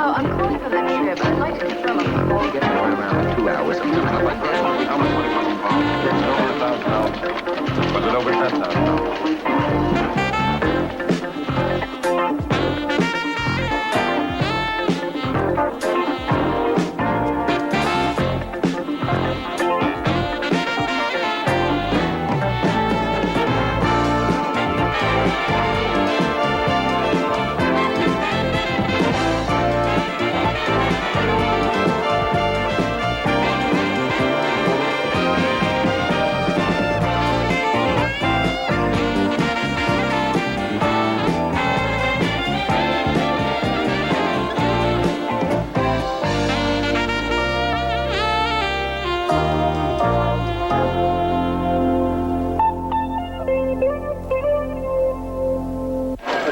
Hello, I'm calling for that trip. I'd like to confirm a phone. Get there in around 2 hours. How much money was involved? Over $1,000. Was it over $10,000?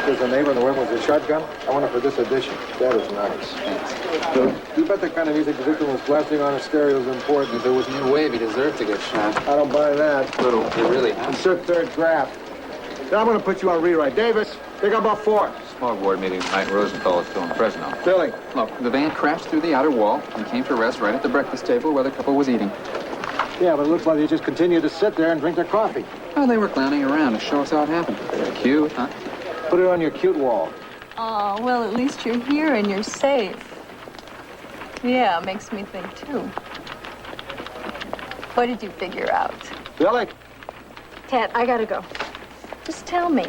There's a neighbor in the room with a shotgun. I wonder for this edition. That is nice. You bet the kind of music the victim was blasting on a stereo is important. If there was new wave, he deserved to get shot. I don't buy that. Little, really. Insert third draft. Now I'm going to put you on rewrite. Davis, pick up about 4. Small board meeting tonight. Rosenthal is still in Fresno. Billy. Look, the van crashed through the outer wall and came to rest right at the breakfast table where the couple was eating. Yeah, but it looks like they just continued to sit there and drink their coffee. Oh, they were clowning around to show us how it happened. Cute, huh? Put it on your cute wall. Oh, well, at least you're here and you're safe. Yeah, makes me think, too. What did you figure out? Billy. Ted, I gotta go. Just tell me.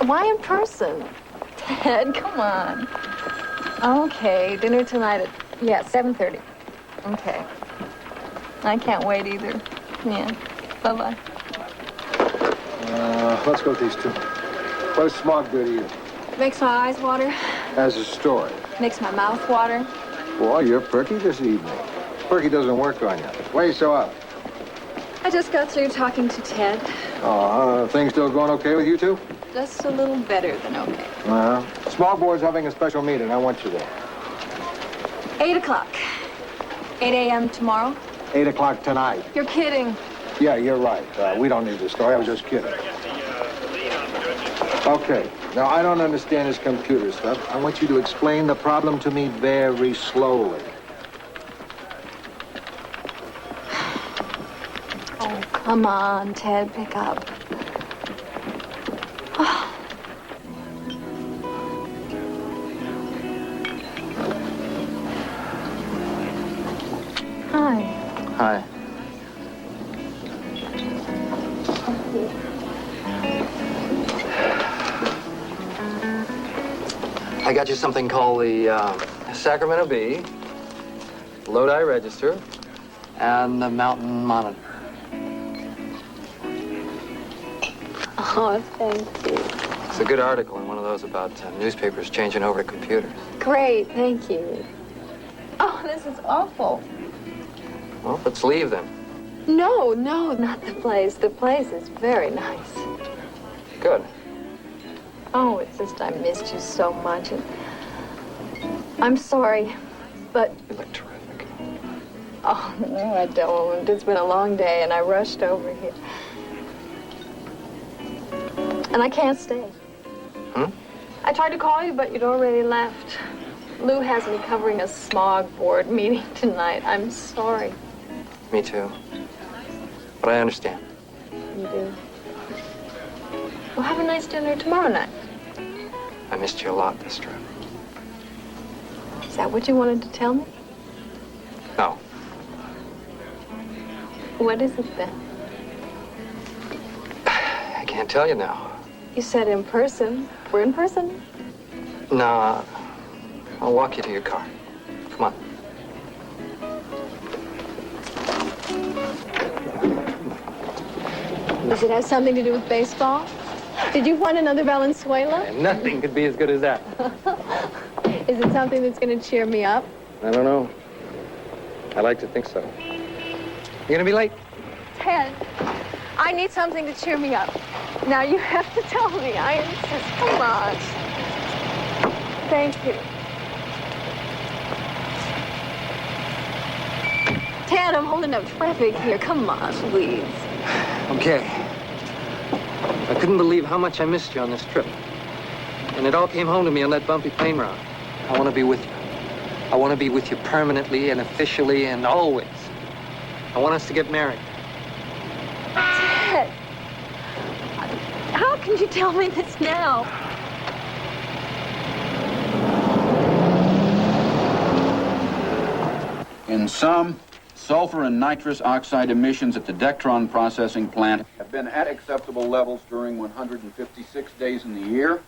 Why in person? Ted, come on. Okay, dinner tonight at, 7:30. Okay. I can't wait either. Yeah. Bye-bye. Let's go with these two. What does smog do to you? Makes my eyes water. As a story. Makes my mouth water. Boy, you're perky this evening. Perky doesn't work on you. Why are you so up? I just got through talking to Ted. Things still going okay with you two? Just a little better than okay. Small board's having a special meeting. I want you there. 8 o'clock. 8 a.m. tomorrow? 8 o'clock tonight. You're kidding. Yeah, you're right. We don't need this story. I was just kidding. Okay. Now, I don't understand this computer stuff. I want you to explain the problem to me very slowly. Oh, come on, Ted, pick up. Hi. Hi. I got you something called the Sacramento Bee, Lodi Register, and the Mountain Monitor. Oh, thank you. It's a good article in one of those about newspapers changing over to computers. Great, thank you. Oh, this is awful. Well, let's leave them. No, not the place. The place is very nice. Good. Oh, it's just I missed you so much. And I'm sorry, but... You look terrific. Oh, no, I don't. It's been a long day, and I rushed over here. And I can't stay. I tried to call you, but you'd already left. Lou has me covering a smog board meeting tonight. I'm sorry. Me too. But I understand. You do? Well, have a nice dinner tomorrow night. I missed you a lot this trip. Is that what you wanted to tell me? No. What is it then? I can't tell you now. You said in person. We're in person. No, I'll walk you to your car. Come on. Does it have something to do with baseball? Did you want another Valenzuela? And nothing could be as good as that. Is it something that's going to cheer me up? I don't know. I like to think so. You're gonna be late? Ted, I need something to cheer me up. Now you have to tell me. I insist. Come on. Thank you. Ted, I'm holding up traffic here. Come on, please. Okay. I couldn't believe how much I missed you on this trip. And it all came home to me on that bumpy plane ride. I want to be with you. I want to be with you permanently and officially and always. I want us to get married. Ted, how can you tell me this now? In sum, sulfur and nitrous oxide emissions at the Dectron processing plant have been at acceptable levels during 156 days in the year,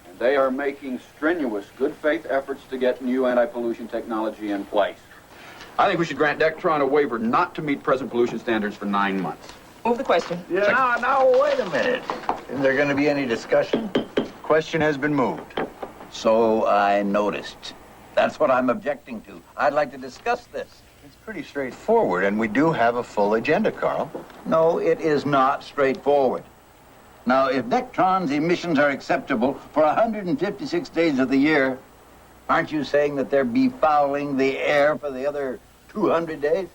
and they are making strenuous, good faith efforts to get new anti-pollution technology in place. I think we should grant Dectron a waiver not to meet present pollution standards for 9 months. Move the question. Yeah, now, wait a minute. Is there going to be any discussion? Question has been moved. So I noticed. That's what I'm objecting to. I'd like to discuss this. It's pretty straightforward, and we do have a full agenda, Carl. No, it is not straightforward. Now, if Dectron's emissions are acceptable for 156 days of the year, aren't you saying that they're befouling the air for the other 200 days?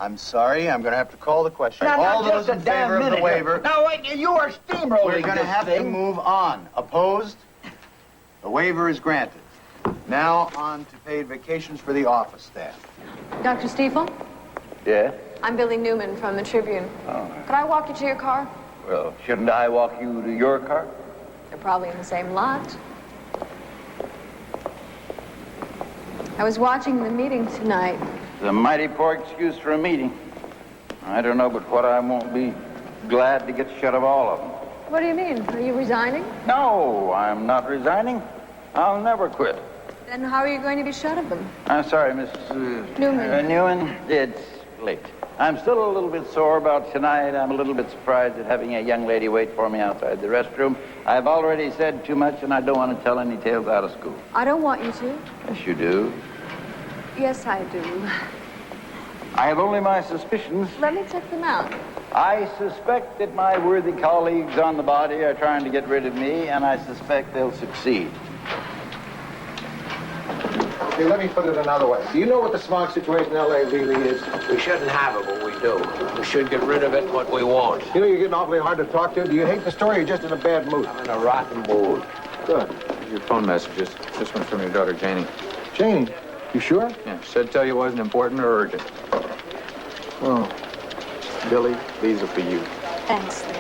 I'm sorry, I'm going to have to call the question. Now, All just those in a damn favor of the minute waiver. here. Now, wait, you are steamrolling We're going to this have to thing. move on. Opposed? The waiver is granted. Now on to paid vacations for the office staff. Dr. Stiefel, Yeah? I'm Billy Newman from the Tribune. Oh. Could I walk you to your car? Well, shouldn't I walk you to your car? They're probably in the same lot. I was watching the meeting tonight. It's a mighty poor excuse for a meeting. I don't know but what I won't be glad to get shut of all of them. What do you mean? Are you resigning? No, I'm not resigning. I'll never quit. Then how are you going to be shut of them? I'm sorry, Miss Newman. Newman. It's late. I'm still a little bit sore about tonight. I'm a little bit surprised at having a young lady wait for me outside the restroom. I've already said too much, and I don't want to tell any tales out of school. I don't want you to. Yes, you do. Yes, I do. I have only my suspicions. Let me check them out. I suspect that my worthy colleagues on the body are trying to get rid of me, and I suspect they'll succeed. Okay, let me put it another way. Do you know what the smog situation in L.A. really is? We shouldn't have it, but we do. We should get rid of it, what we want. You know you're getting awfully hard to talk to. Do you hate the story or you're just in a bad mood? I'm in a rotten mood. Good. Your phone messages. This one's from your daughter, Janie. Janie, you sure? Yeah, said tell you it wasn't important or urgent. Oh. Billy, these are for you. Thanks, Lou.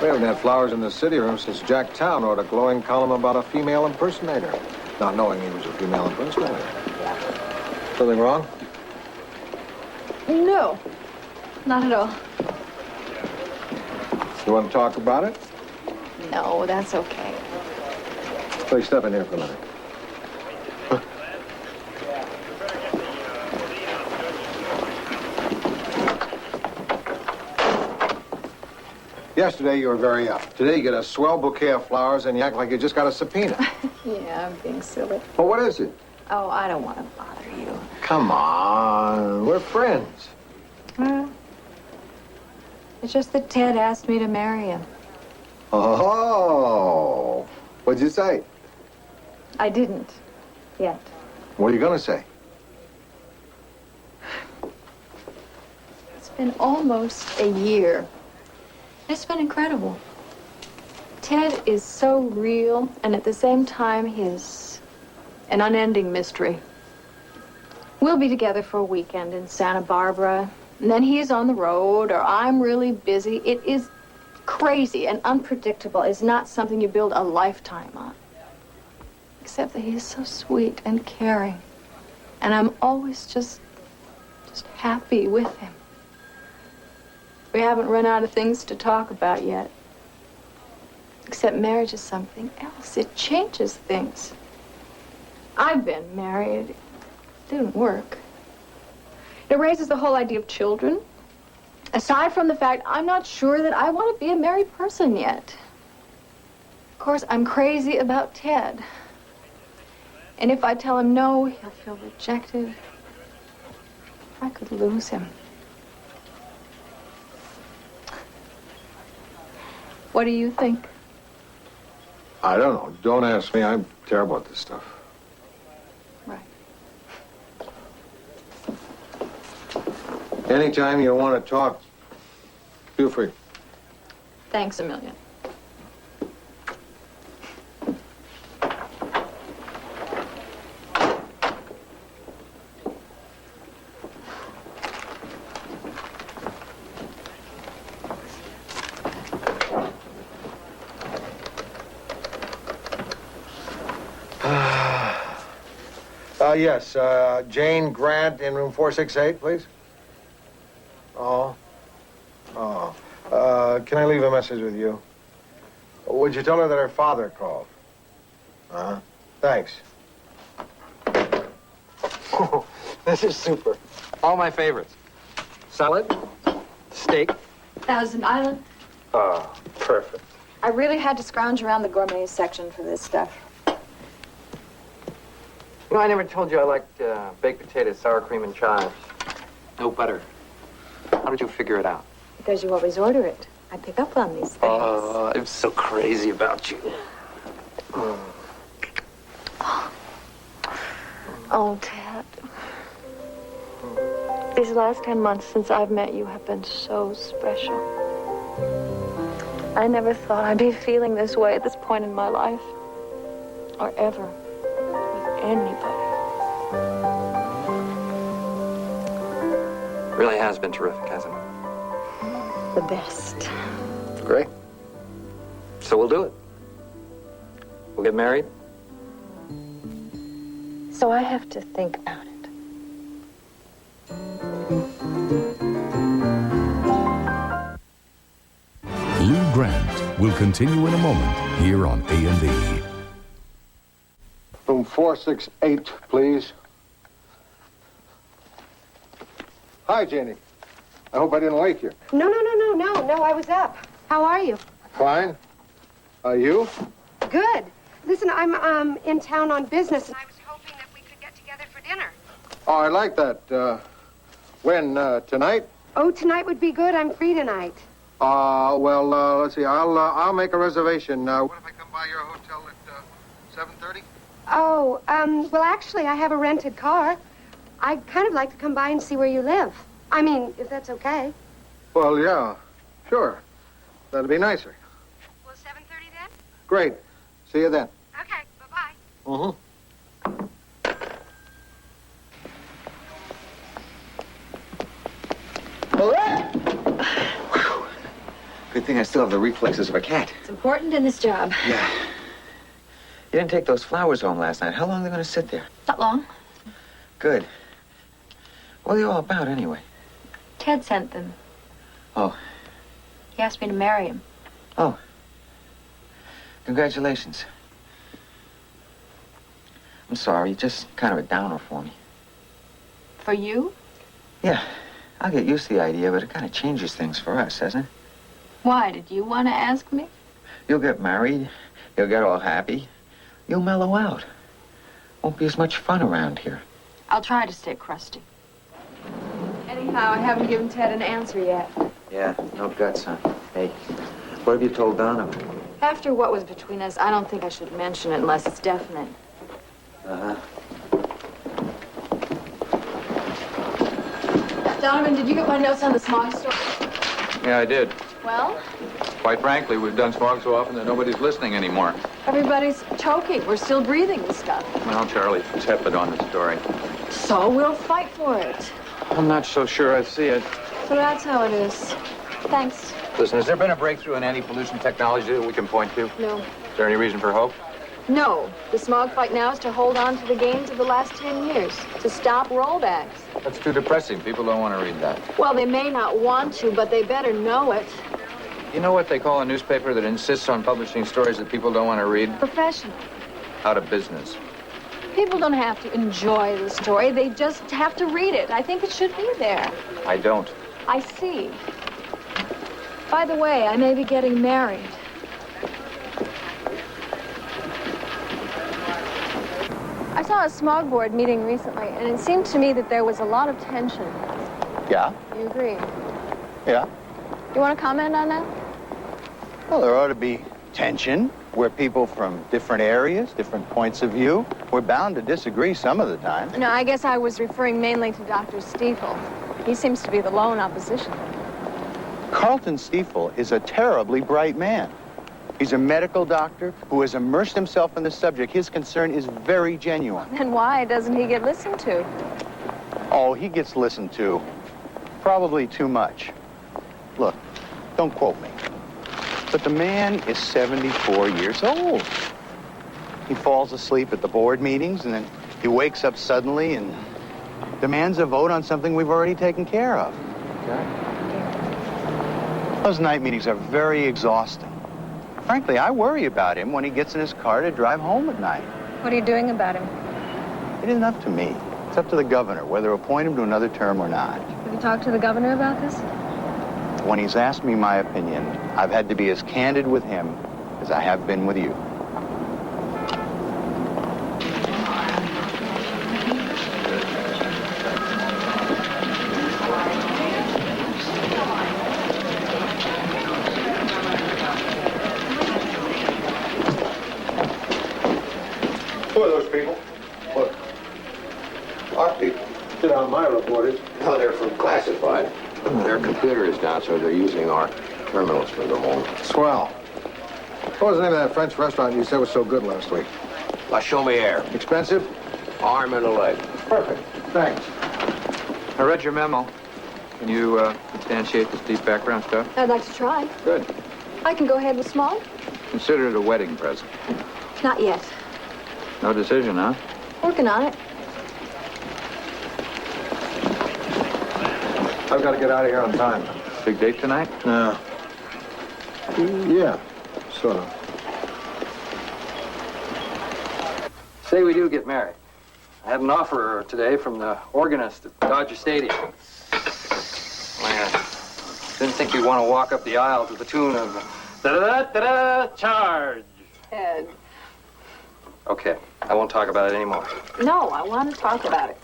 We haven't had flowers in the city room since Jack Town wrote a glowing column about a female impersonator, not knowing he was a female impersonator. Something wrong? No, not at all. You want to talk about it? No, that's okay. Please step in here for a minute. Yesterday, you were very up. Today, you get a swell bouquet of flowers and you act like you just got a subpoena. Yeah, I'm being silly. Well, what is it? Oh, I don't want to bother you. Come on. We're friends. Well, it's just that Ted asked me to marry him. Oh. What'd you say? I didn't. Yet. What are you going to say? It's been almost a year. It's been incredible. Ted is so real, and at the same time, he's an unending mystery. We'll be together for a weekend in Santa Barbara, and then he's on the road, or I'm really busy. It is crazy and unpredictable. It's not something you build a lifetime on. Except that he's so sweet and caring, and I'm always just happy with him. We haven't run out of things to talk about yet. Except marriage is something else. It changes things. I've been married. It didn't work. It raises the whole idea of children. Aside from the fact, I'm not sure that I want to be a married person yet. Of course, I'm crazy about Ted. And if I tell him no, he'll feel rejected. I could lose him. What do you think? I don't know. Don't ask me. I'm terrible at this stuff. Right. Anytime you want to talk, feel free. Thanks a million. Yes, Jane Grant in room 468, please. Oh. Can I leave a message with you? Would you tell her that her father called? Uh-huh. Thanks. This is super. All my favorites. Salad, steak. Thousand Island. Oh, perfect. I really had to scrounge around the gourmet section for this stuff. You know, I never told you I liked baked potatoes, sour cream, and chives. No butter. How did you figure it out? Because you always order it. I pick up on these things. Oh, I'm so crazy about you. Oh, Ted. These last 10 months since I've met you have been so special. I never thought I'd be feeling this way at this point in my life. Or ever. With anybody. Really has been terrific, hasn't it? The best. Great. So we'll do it. We'll get married. So I have to think about it. Lou Grant will continue in a moment here on A&E. Room 468, please. Hi, Janie. I hope I didn't wake you. No, I was up. How are you? Fine. You? Good. Listen, I'm in town on business, and I was hoping that we could get together for dinner. Oh, I like that. When, tonight? Oh, tonight would be good. I'm free tonight. Well, let's see. I'll make a reservation. What if I come by your hotel at 7:30? Oh, well, actually, I have a rented car. I'd kind of like to come by and see where you live. I mean, if that's okay. Well, yeah. Sure. That'd be nicer. Well, 7:30 then? Great. See you then. Okay, bye-bye. Mm-hmm. Good thing I still have the reflexes of a cat. It's important in this job. Yeah. You didn't take those flowers home last night. How long are they going to sit there? Not long. Good. What are you all about, anyway? Ted sent them. Oh. He asked me to marry him. Oh. Congratulations. I'm sorry, just kind of a downer for me. For you? Yeah. I'll get used to the idea, but it kind of changes things for us, doesn't it? Why? Did you want to ask me? You'll get married. You'll get all happy. You'll mellow out. Won't be as much fun around here. I'll try to stay crusty. Anyhow, I haven't given Ted an answer yet. Yeah, no guts, huh? Hey, what have you told Donovan? After what was between us, I don't think I should mention it unless it's definite. Uh-huh. Donovan, did you get my notes on the smog story? Yeah, I did. Well, Quite frankly, we've done smog so often that nobody's listening anymore. everybody's choking. We're still breathing the stuff. Well, Charlie's tepid on the story. So we'll fight for it. I'm not so sure I see it. So that's how it is. Thanks. Listen, has there been a breakthrough in anti-pollution technology that we can point to? No. Is there any reason for hope? No. The smog fight now is to hold on to the gains of the last 10 years. To stop rollbacks. That's too depressing. People don't want to read that. Well, they may not want to, but they better know it. You know what they call a newspaper that insists on publishing stories that people don't want to read? Professional. Out of business. People don't have to enjoy the story. They just have to read it. I think it should be there. I don't. I see. By the way, I may be getting married. I saw a smog board meeting recently, and it seemed to me that there was a lot of tension. Yeah? You agree? Yeah. You want to comment on that? Well, there ought to be tension where people from different areas, different points of view, we're bound to disagree some of the time. No, I guess I was referring mainly to Dr. Stiefel. He seems to be the lone opposition. Carlton Stiefel is a terribly bright man. He's a medical doctor who has immersed himself in the subject. His concern is very genuine. Then why doesn't he get listened to? Oh, he gets listened to. Probably too much. Look, don't quote me. But the man is 74 years old. He falls asleep at the board meetings, and then he wakes up suddenly and demands a vote on something we've already taken care of. Okay? Those night meetings are very exhausting. Frankly, I worry about him when he gets in his car to drive home at night. What are you doing about him? It isn't up to me. It's up to the governor, whether to appoint him to another term or not. Have you talked to the governor about this? When he's asked me my opinion, I've had to be as candid with him as I have been with you. Who are those people? Look, our people. Sit down, my reporters. No, they're from classified. Their computer is down, so they're using our terminals for the moment. Swell. What was the name of that French restaurant you said was so good last week? La Chaumière. Expensive? Arm and a leg. Perfect. Thanks. I read your memo. Can you substantiate this deep background stuff? I'd like to try. Good. I can go ahead with small? Consider it a wedding present. Not yet. No decision, huh? Working on it. I've got to get out of here on time. Big date tonight? Yeah, sort of. Say we do get married. I had an offer today from the organist at Dodger Stadium. I didn't think you'd want to walk up the aisle to the tune of da-da-da-da-da, charge. Ed. Okay, I won't talk about it anymore. No, I want to talk about it.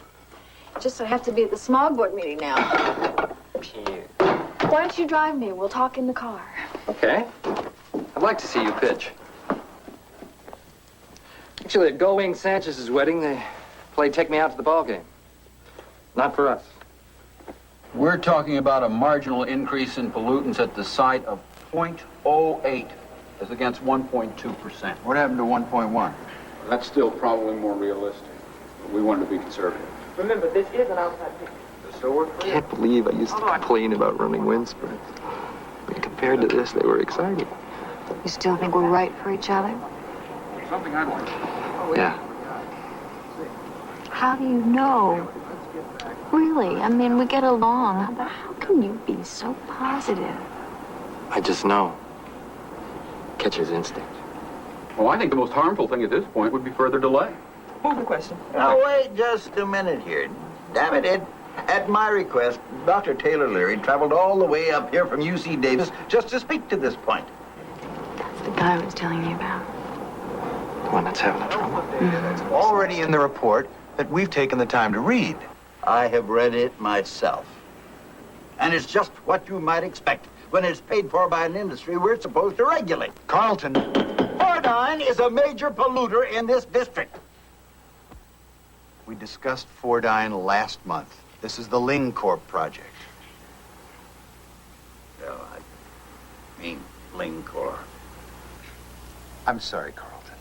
Just I have to be at the smog board meeting now. Why don't you drive me? We'll talk in the car. Okay. I'd like to see you pitch. Actually, at Gullwing Sanchez's wedding, they played Take Me Out to the Ball Game. Not for us. We're talking about a marginal increase in pollutants at the site of 0.08 as against 1.2%. What happened to 1.1? That's still probably more realistic. But we wanted to be conservative. Remember, this is an outside picture. So we're clear. I can't believe I used to complain about running wind sprints. But compared to this, they were exciting. You still think we're right for each other? Something I'd like. Yeah. How do you know? Really? I mean, we get along. But how can you be so positive? I just know. Catcher's instinct. Well, I think the most harmful thing at this point would be further delay. Move the question. Now, wait just a minute here. Damn it, Ed. At my request, Dr. Taylor Leary traveled all the way up here from UC Davis just to speak to this point. That's the guy I was telling you about. The one that's having trouble. It's already in the report that we've taken the time to read. I have read it myself. And it's just what you might expect when it's paid for by an industry we're supposed to regulate. Carlton, Fordine is a major polluter in this district. We discussed Fordine last month. This is the Ling Corp project. Well, I mean Ling Corp. I'm sorry, Carlton.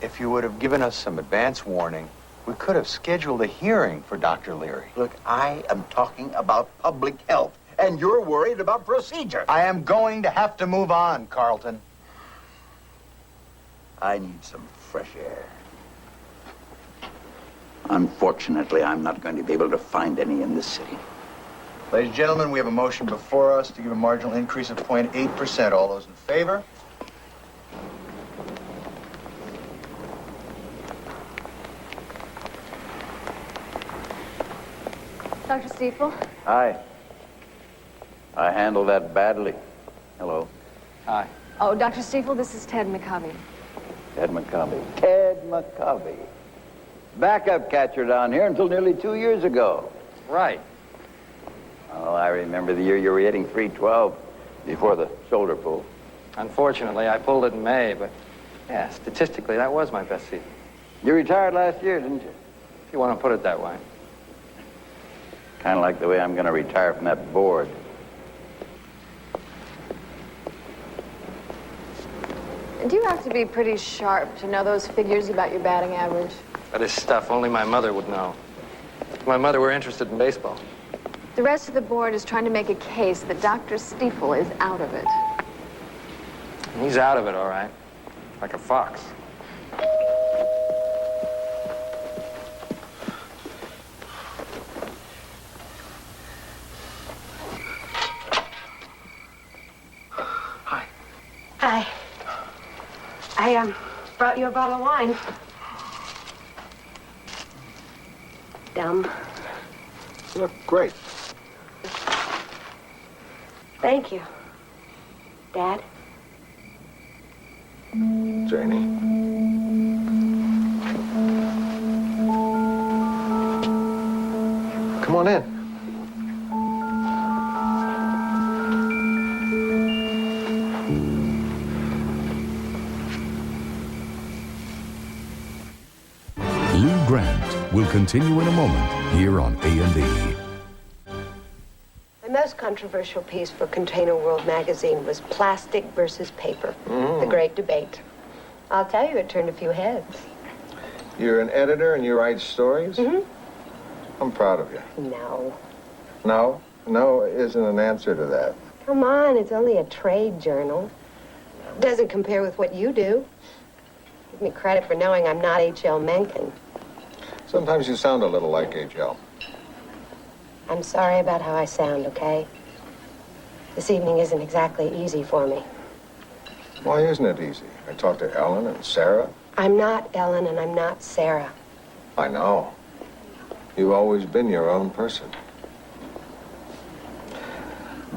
If you would have given us some advance warning, we could have scheduled a hearing for Dr. Leary. Look, I am talking about public health, and you're worried about procedure. I am going to have to move on, Carlton. I need some fresh air. Unfortunately, I'm not going to be able to find any in this city. Ladies and gentlemen, we have a motion before us to give a marginal increase of 0.8%. All those in favor? Dr. Stiefel? Hi. I handled that badly. Hello. Hi. Oh, Dr. Stiefel, this is Ted McCovey. Ted McCovey. Ted McCovey. backup catcher down here until nearly 2 years ago. Right. Oh, I remember the year you were hitting .312 before the shoulder pull. Unfortunately, I pulled it in May, but yeah, statistically, that was my best season. You retired last year, didn't you? If you want to put it that way. Kind of like the way I'm going to retire from that board. Do you have to be pretty sharp to know those figures about your batting average? That is stuff only my mother would know. If my mother were interested in baseball. The rest of the board is trying to make a case that Dr. Stiefel is out of it. He's out of it, all right. Like a fox. Hi. I brought you a bottle of wine. Dumb. You look great. Thank you. Dad? Janie. Come on in. Lou Grant will continue in a moment here on A&E. My most controversial piece for Container World magazine was plastic versus paper. The great debate. I'll tell you, it turned a few heads. You're an editor and you write stories? I'm proud of you. No. No? No isn't an answer to that. Come on, it's only a trade journal. Doesn't compare with what you do. Give me credit for knowing I'm not H.L. Mencken. Sometimes you sound a little like H.L. I'm sorry about how I sound, okay? This evening isn't exactly easy for me. Why isn't it easy? I talked to Ellen and Sarah. I'm not Ellen and I'm not Sarah. I know. You've always been your own person.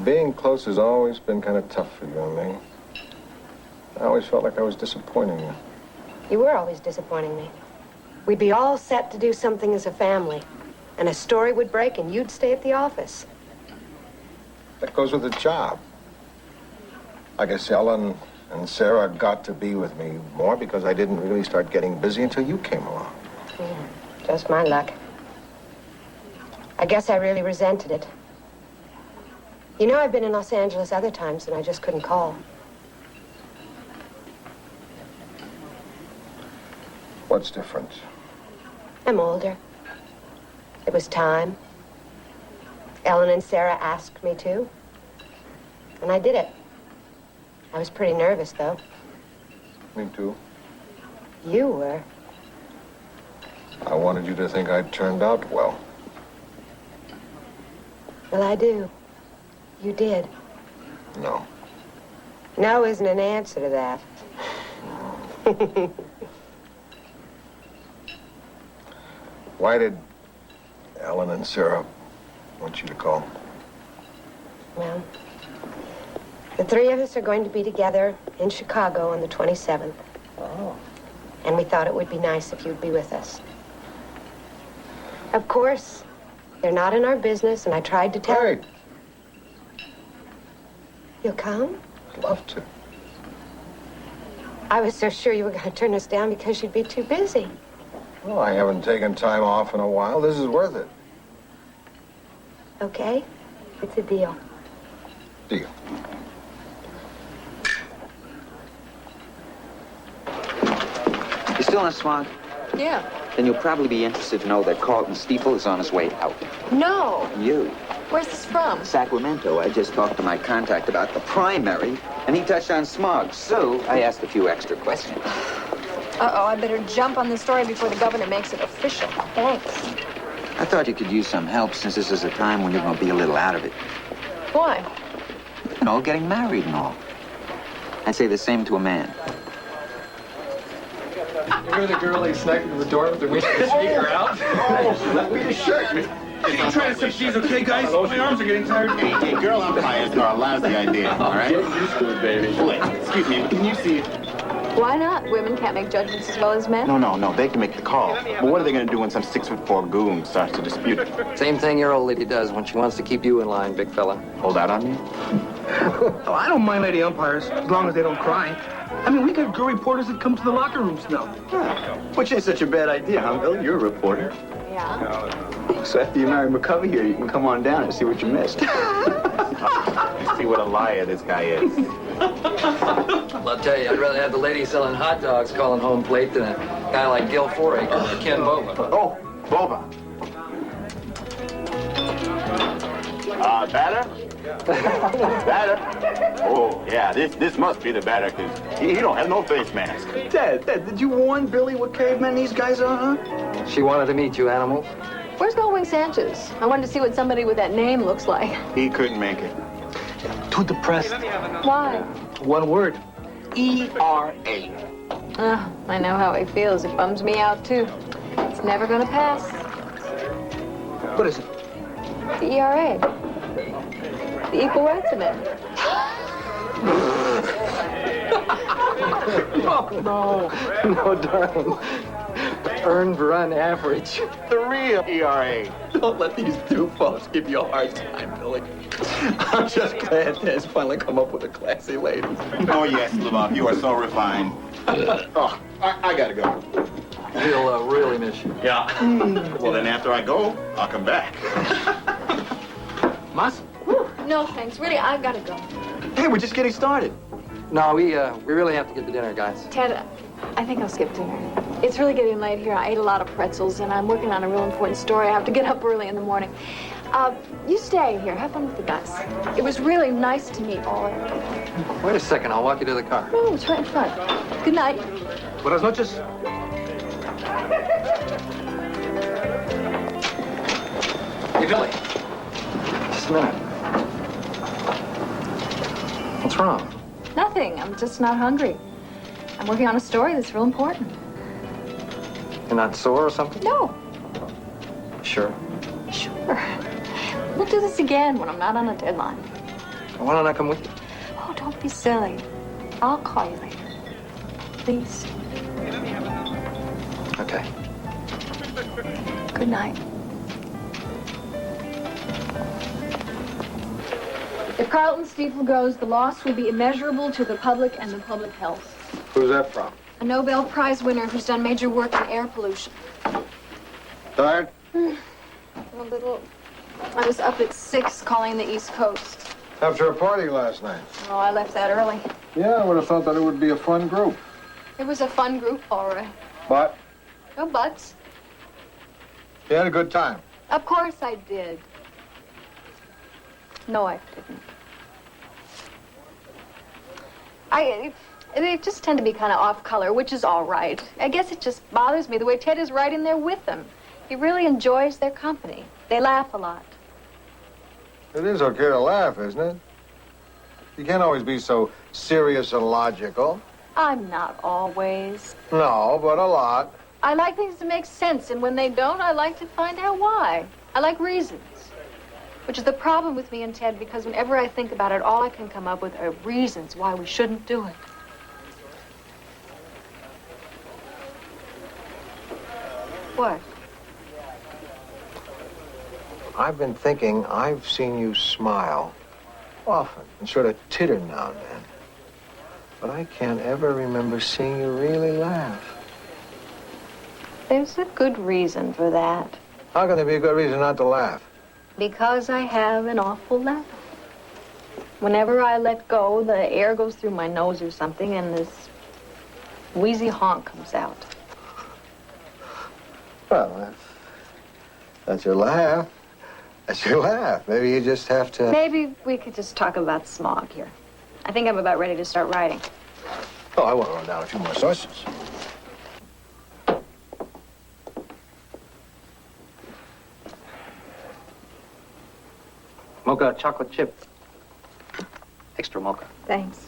Being close has always been kind of tough for you and me. I always felt like I was disappointing you. You were always disappointing me. We'd be all set to do something as a family, and a story would break and you'd stay at the office. That goes with the job. I guess Ellen and Sarah got to be with me more because I didn't really start getting busy until you came along. Just my luck. I guess I really resented it. You know, I've been in Los Angeles other times and I just couldn't call. What's different? I'm older. It was time. Ellen and Sarah asked me to. And I did it. I was pretty nervous, though. Me too. You were. I wanted you to think I'd turned out well. Well, I do. You did. No. No isn't an answer to that. Why did Ellen and Sarah want you to call? Well, the three of us are going to be together in Chicago on the 27th. Oh. And we thought it would be nice if you'd be with us. Of course, they're not in our business, and I tried to tell... Hey! You'll come? I'd love to. I was so sure you were going to turn us down because you'd be too busy. Well, I haven't taken time off in a while. This is worth it. Okay? It's a deal. Deal. You still on Smog? Yeah. Then you'll probably be interested to know that Carlton Stiefel is on his way out. No. You? Where's this from? Sacramento. I just talked to my contact about the primary, and he touched on Smog. So I asked a few extra questions. Uh-oh, I better jump on the story before the governor makes it official. Thanks. I thought you could use some help since this is a time when you're going to be a little out of it. Why? You know, getting married and all. I'd say the same to a man. You're the girl he snuck into the door with the speaker out? Let me your shirt. I'm trying to sip these, okay, guys? My arms are getting tired. Hey, girl umpires are a lousy idea, all right? Get used to it, baby. Wait, excuse me, can you see Why not? Women can't make judgments as well as men. No. They can make the call. But what are they going to do when some 6'4" goon starts to dispute it? Same thing your old lady does when she wants to keep you in line, big fella. Hold out on me? Oh, I don't mind lady umpires, as long as they don't cry. I mean, we got girl reporters that come to the locker rooms now. Which ain't such a bad idea, huh, Bill? You're a reporter. Yeah. So after you marry McCovey here, you can come on down and see what you missed. See what a liar this guy is. Well, I'll tell you, I'd rather have the lady selling hot dogs calling home plate than a guy like Gil Foraker or Ken Boba. Oh, Boba. Batter? Batter? Oh, yeah, this must be the batter, because he don't have no face mask. Dad, did you warn Billy what cavemen these guys are, huh? She wanted to meet you, animal. Where's Goldwing Sanchez? I wanted to see what somebody with that name looks like. He couldn't make it. Too depressed. Why? One word. E-R-A. I know how he feels. It bums me out, too. It's never gonna pass. What is it? The ERA. The Equal Rights Amendment. No, darling. Earned run average. The real ERA. Don't let these two folks give you a hard time, Billy. I'm just glad Ted's finally come up with a classy lady. Oh, yes, Lvov, you are so refined. Oh, I gotta go. He'll really miss you. Yeah. Well, then after I go, I'll come back. Mas? No, thanks. Really, I've got to go. Hey, we're just getting started. No, we really have to get to dinner, guys. Ted, I think I'll skip dinner. It's really getting late here. I ate a lot of pretzels, and I'm working on a real important story. I have to get up early in the morning. You stay here. Have fun with the guys. It was really nice to meet all of you. Wait a second. I'll walk you to the car. Oh, it's right in front. Good night. Buenas noches. Hey, Billy. Just a minute. What's wrong? Nothing. I'm just not hungry. I'm working on a story that's real important. You're not sore or something? No. Sure. Sure. We'll do this again when I'm not on a deadline. Why don't I come with you? Oh, don't be silly. I'll call you later. Please. Okay. Good night. If Carlton Steeple goes, the loss will be immeasurable to the public and the public health. Who's that from? A Nobel Prize winner who's done major work in air pollution. Tired? A little. I was up at 6 calling the East Coast. After a party last night. Oh, I left that early. Yeah, I would have thought that it would be a fun group. It was a fun group, all right. But No buts. you had a good time. Of course I did. No, I didn't. They just tend to be kind of off color, which is all right. I guess it just bothers me the way Ted is right in there with them. He really enjoys their company. They laugh a lot. It is okay to laugh, isn't it? You can't always be so serious and logical. I'm not always. No, but a lot. I like things to make sense, and when they don't, I like to find out why. I like reasons. Which is the problem with me and Ted, because whenever I think about it, all I can come up with are reasons why we shouldn't do it. What? I've been thinking I've seen you smile often and sort of titter now and then. But I can't ever remember seeing you really laugh. There's a good reason for that. How can there be a good reason not to laugh? Because I have an awful laugh. Whenever I let go, the air goes through my nose or something, and this wheezy honk comes out. Well, that's your laugh. That's your laugh. Maybe you just have to... Maybe we could just talk about smog here. I think I'm about ready to start writing. Oh, I want to run down a few more sausages. Mocha chocolate chip. Extra mocha. Thanks.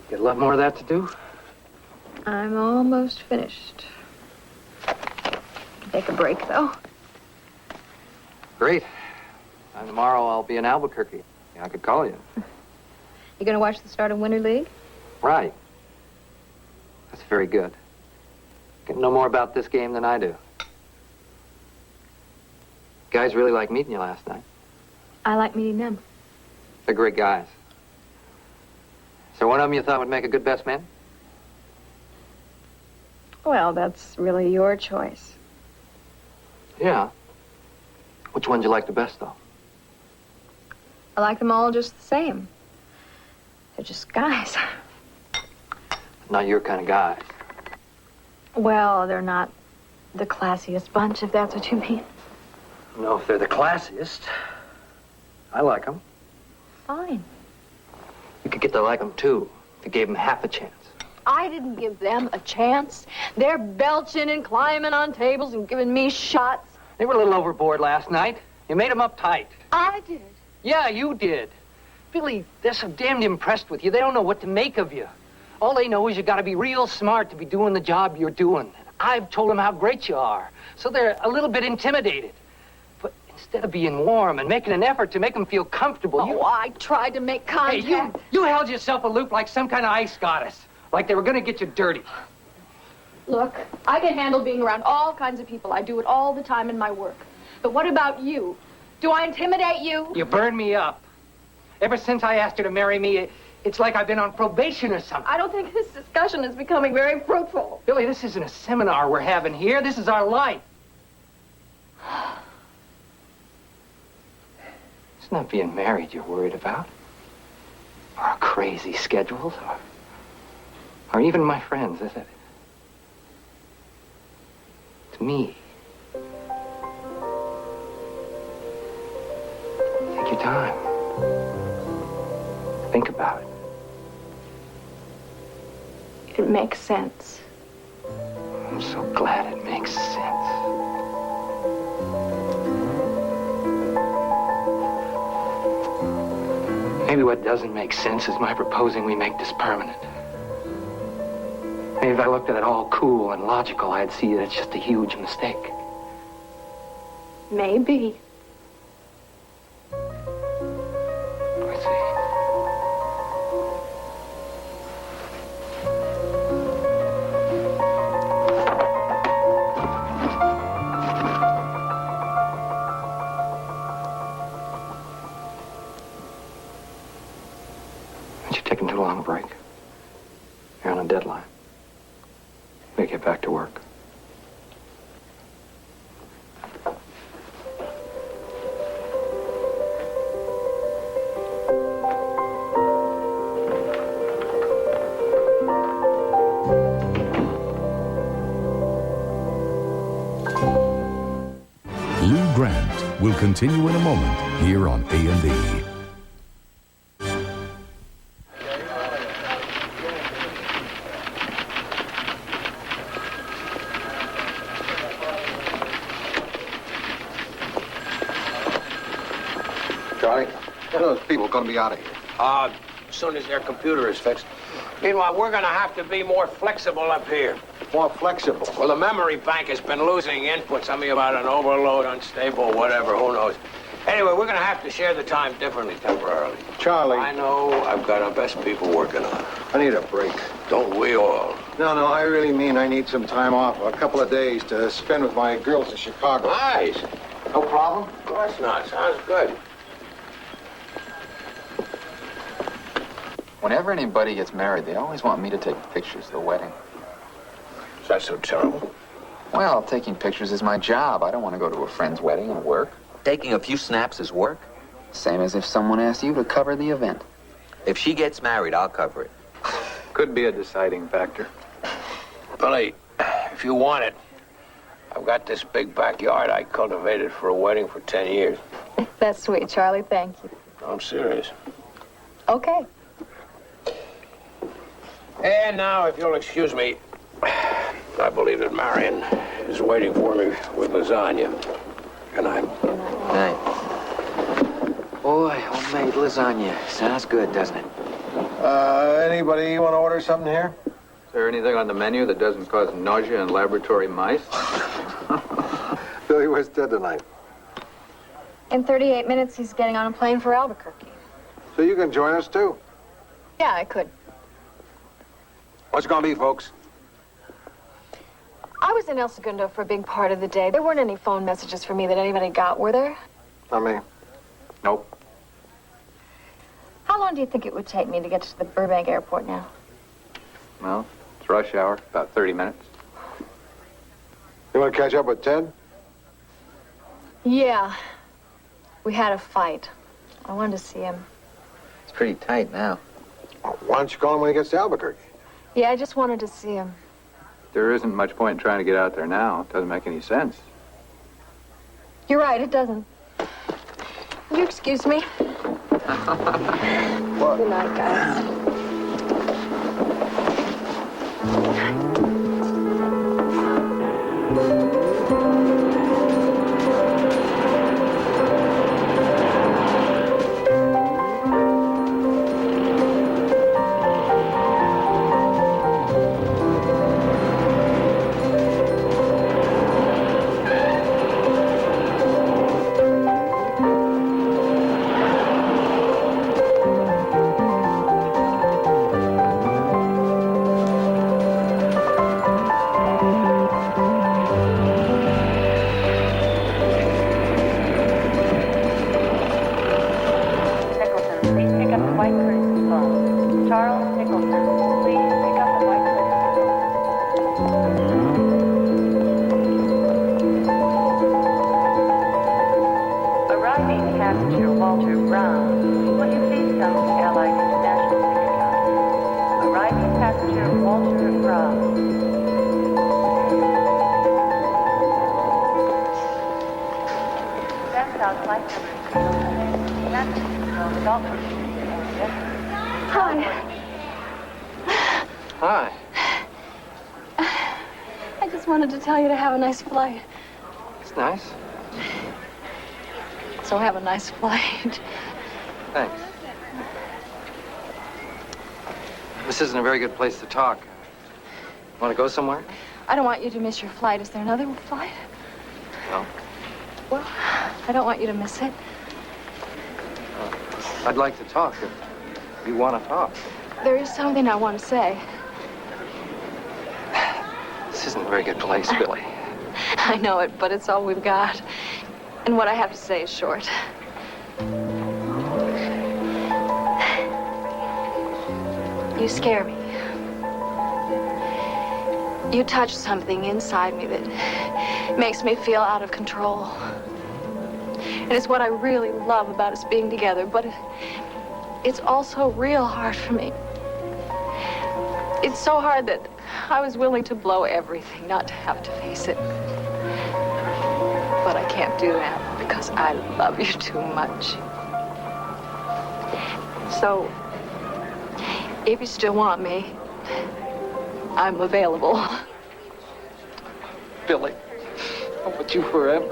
Get a lot more of that to do? I'm almost finished. Take a break, though. Great. And tomorrow I'll be in Albuquerque. I could call you. You gonna watch the start of Winter League? Right. That's very good. You know more about this game than I do. Guys really like meeting you last night. I like meeting them. They're great guys. So one of them you thought would make a good best man? Well, that's really your choice. Yeah. Which one do you like the best, though? I like them all just the same. They're just guys. Not your kind of guys. Well, they're not the classiest bunch, if that's what you mean. No, if they're the classiest. I like them. Fine. You could get to like them, too, if you gave them half a chance. I didn't give them a chance. They're belching and climbing on tables and giving me shots. They were a little overboard last night. You made them uptight. I did. Yeah, you did. Billy, they're so damned impressed with you, they don't know what to make of you. All they know is you gotta be real smart to be doing the job you're doing. I've told them how great you are, so they're a little bit intimidated. But instead of being warm and making an effort to make them feel comfortable, I tried to make contact. Hey, you held yourself aloof like some kind of ice goddess. Like they were gonna get you dirty. Look, I can handle being around all kinds of people. I do it all the time in my work. But what about you? Do I intimidate you? You burned me up. Ever since I asked her to marry me, it's like I've been on probation or something. I don't think this discussion is becoming very fruitful. Billy, this isn't a seminar we're having here. This is our life. It's not being married you're worried about. Or our crazy schedules. Or even my friends, is it? It's me. Take your time. Think about it. It makes sense. I'm so glad it makes sense. Maybe what doesn't make sense is my proposing we make this permanent. Maybe if I looked at it all cool and logical, I'd see that it's just a huge mistake. Maybe. I see. Aren't you taking too long a break? You're on a deadline. We get back to work. Lou Grant will continue in a moment here on A&E. Charlie, when are those people going to be out of here? As soon as their computer is fixed. Meanwhile, we're gonna have to be more flexible up here. More flexible. Well, the memory bank has been losing input. Something about an overload, unstable, whatever, who knows. Anyway, we're gonna have to share the time differently temporarily. Charlie. I know I've got our best people working on it. I need a break. Don't we all? No, I really mean I need some time off, a couple of days to spend with my girls in Chicago. Nice. No problem? Of course not. Sounds good. Whenever anybody gets married, they always want me to take pictures of the wedding. Is that so terrible? Well, taking pictures is my job. I don't want to go to a friend's wedding and work. Taking a few snaps is work. Same as if someone asked you to cover the event. If she gets married, I'll cover it. Could be a deciding factor. Billy, if you want it, I've got this big backyard I cultivated for a wedding for 10 years. That's sweet, Charlie. Thank you. I'm serious. Okay. And now, if you'll excuse me, I believe that Marion is waiting for me with lasagna. Good night. Night. Boy, homemade lasagna. Sounds good, doesn't it? Anybody want to order something here? Is there anything on the menu that doesn't cause nausea and laboratory mice? Billy, where's Ted tonight? In 38 minutes, he's getting on a plane for Albuquerque. So you can join us, too. Yeah, I could. What's it gonna be, folks? I was in El Segundo for a big part of the day. There weren't any phone messages for me that anybody got, were there? Not me. Nope. How long do you think it would take me to get to the Burbank airport now? Well, it's rush hour, about 30 minutes. You want to catch up with Ted? Yeah. We had a fight. I wanted to see him. It's pretty tight now. Why don't you call him when he gets to Albuquerque? Yeah, I just wanted to see him. There isn't much point in trying to get out there now. It doesn't make any sense. You're right, it doesn't. Will you excuse me? What? Good night, guys. Hi. I just wanted to tell you to have a nice flight. It's nice. So have a nice flight. Thanks. This isn't a very good place to talk. Want to go somewhere? I don't want you to miss your flight. Is there another flight? No. Well, I don't want you to miss it. I'd like to talk if you want to talk. There is something I want to say. This isn't a very good place, Billy. I know it, but it's all we've got. And what I have to say is short. You scare me. You touch something inside me that makes me feel out of control. And it's what I really love about us being together, but it's also real hard for me. It's so hard that I was willing to blow everything not to have to face it. But I can't do that because I love you too much. So, if you still want me, I'm available. Billy, I'm with you forever.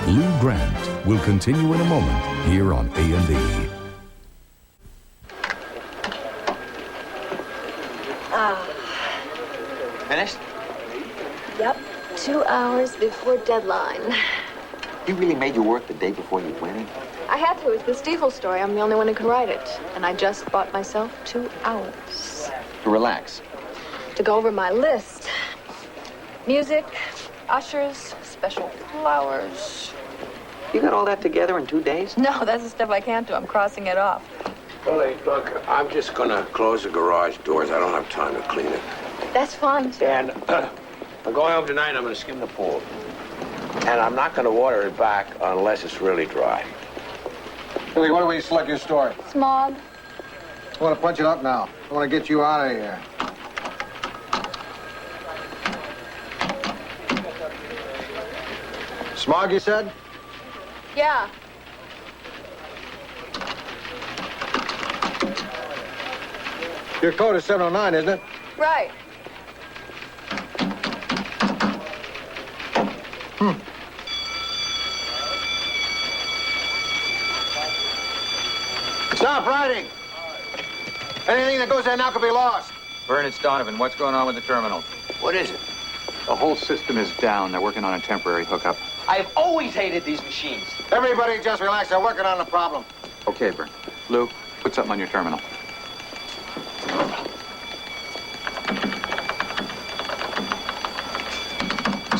Lou Grant will continue in a moment here on A&E. Finished? Yep, 2 hours before deadline. He really made you work the day before your wedding? I had to. It's the Stiefel story. I'm the only one who can write it. And I just bought myself 2 hours. To relax. To go over my list. Music, ushers, special flowers. You got all that together in 2 days? No, that's the stuff I can't do. I'm crossing it off. Billy, look, I'm just gonna close the garage doors. I don't have time to clean it. That's fine, too. And I'm going home tonight. I'm gonna skim the pool. And I'm not gonna water it back unless it's really dry. Billy, why don't we select your story? Smog. I want to punch it up now. I want to get you out of here. Smog, you said? Yeah. Your code is 709, isn't it? Right. Stop riding! Anything that goes there now could be lost. Vern, it's Donovan. What's going on with the terminal? What is it? The whole system is down. They're working on a temporary hookup. I've always hated these machines. Everybody just relax. They're working on the problem. Okay, Vern. Lou, put something on your terminal.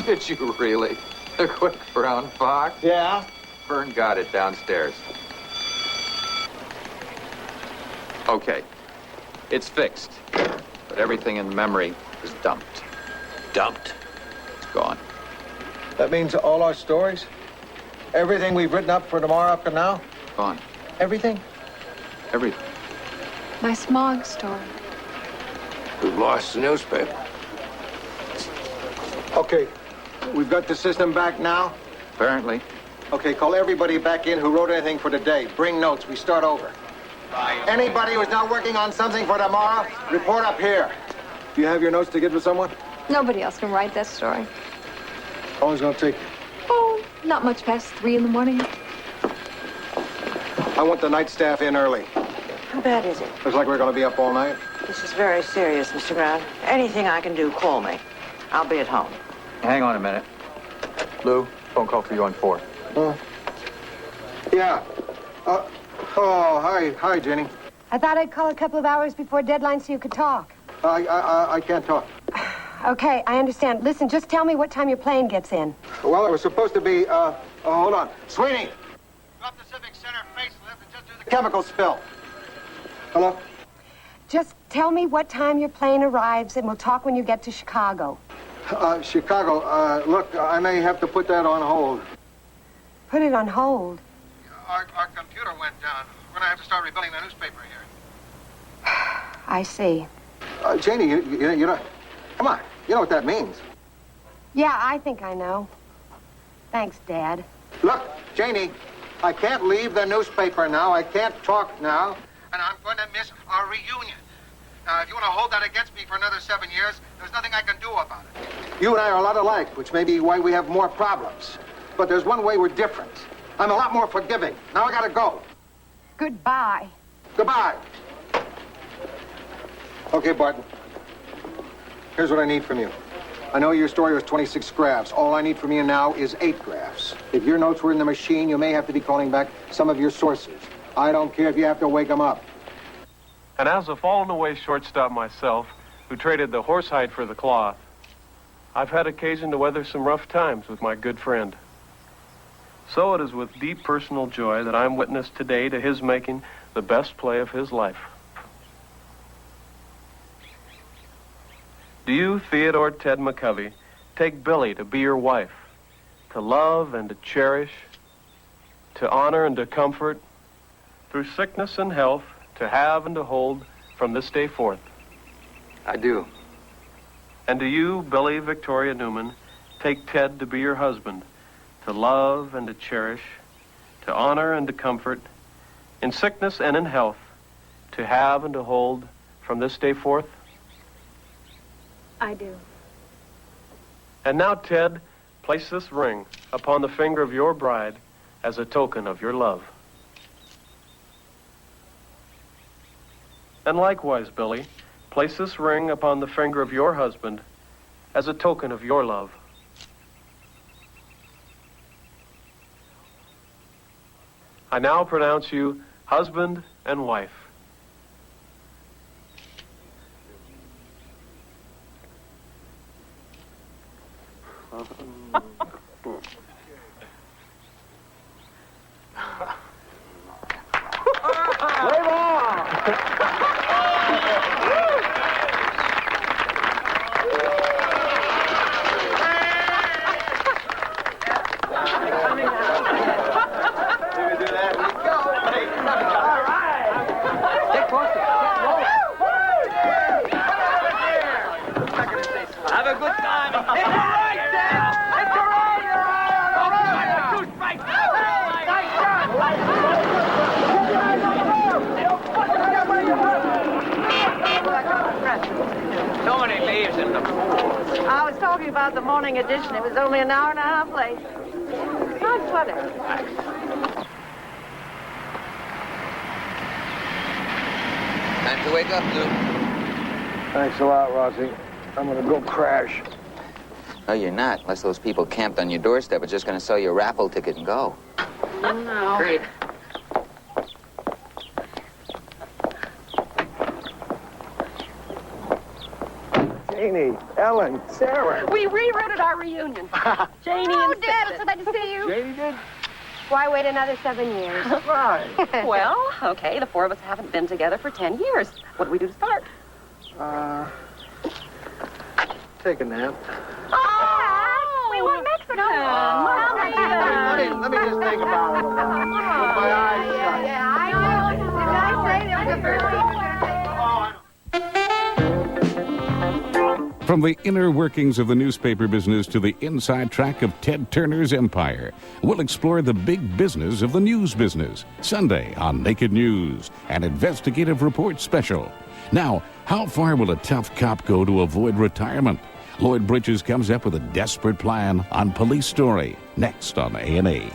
Did you really? The quick brown fox? Yeah? Vern got it downstairs. Okay. It's fixed. But everything in memory is dumped. Dumped? It's gone. That means all our stories? Everything we've written up for tomorrow up to now? Gone. Everything? Everything. My smog story. We've lost the newspaper. Okay. We've got the system back now? Apparently. Okay, call everybody back in who wrote anything for today. Bring notes. We start over. Anybody who's not working on something for tomorrow, report up here. Do you have your notes to give to someone? Nobody else can write that story. How long is it going to take you? Oh, not much past 3 in the morning. I want the night staff in early. How bad is it? Looks like we're going to be up all night. This is very serious, Mr. Grant. Anything I can do, call me. I'll be at home. Hang on a minute. Lou, phone call for you on 4. Yeah. Hi, Jenny. I thought I'd call a couple of hours before deadline so you could talk. I can't talk. Okay, I understand. Listen, just tell me what time your plane gets in. Well, it was supposed to be, hold on. Sweeney! Drop the Civic Center facelift and just do the chemical spill. Hello? Just tell me what time your plane arrives and we'll talk when you get to Chicago. Chicago, look, I may have to put that on hold. Put it on hold? Our computer went down. We're going to have to start rebuilding the newspaper here. I see. Janie, you know, come on. You know what that means. Yeah, I think I know. Thanks, Dad. Look, Janie, I can't leave the newspaper now. I can't talk now. And I'm going to miss our reunion. Now, if you want to hold that against me for another 7 years, there's nothing I can do about it. You and I are a lot alike, which may be why we have more problems. But there's one way we're different. I'm a lot more forgiving. Now I gotta go. Goodbye. Goodbye. Okay, Barton. Here's what I need from you. I know your story was 26 graphs. All I need from you now is 8 graphs. If your notes were in the machine, you may have to be calling back some of your sources. I don't care if you have to wake them up. And as a fallen-away shortstop myself, who traded the horsehide for the cloth, I've had occasion to weather some rough times with my good friend. So it is with deep personal joy that I'm witness today to his making the best play of his life. Do you, Theodore Ted McCovey, take Billy to be your wife, to love and to cherish, to honor and to comfort, through sickness and health, to have and to hold from this day forth? I do. And do you, Billy Victoria Newman, take Ted to be your husband, to love and to cherish, to honor and to comfort, in sickness and in health, to have and to hold from this day forth? I do. And now, Ted, place this ring upon the finger of your bride as a token of your love. And likewise, Billy, place this ring upon the finger of your husband as a token of your love. I now pronounce you husband and wife. Have a good time. It's all right, Dad. It's all right. All right. Two strikes. So many leaves in the pool. I was talking about the morning edition. It was only an hour and a half late. Nice weather. Time to wake up, Lou. Thanks a lot, Rossi. I'm gonna go crash. No, you're not, unless those people camped on your doorstep are just going to sell you a raffle ticket and go. No. Great. Janie, Ellen, Sarah. We rewrote our reunion. Janie and Dad, so glad to see you. Janie did? Why wait another 7 years? Right. Well, okay, the four of us haven't been together for 10 years. What do we do to start? Take a nap. Oh, we were Mexican. Let me just think about it a while. With my eyes shut. Yeah, I know. Did I say that was the first thing From the inner workings of the newspaper business to the inside track of Ted Turner's empire, we'll explore the big business of the news business. Sunday on Naked News, an investigative report special. Now, how far will a tough cop go to avoid retirement? Lloyd Bridges comes up with a desperate plan on Police Story, next on A&E.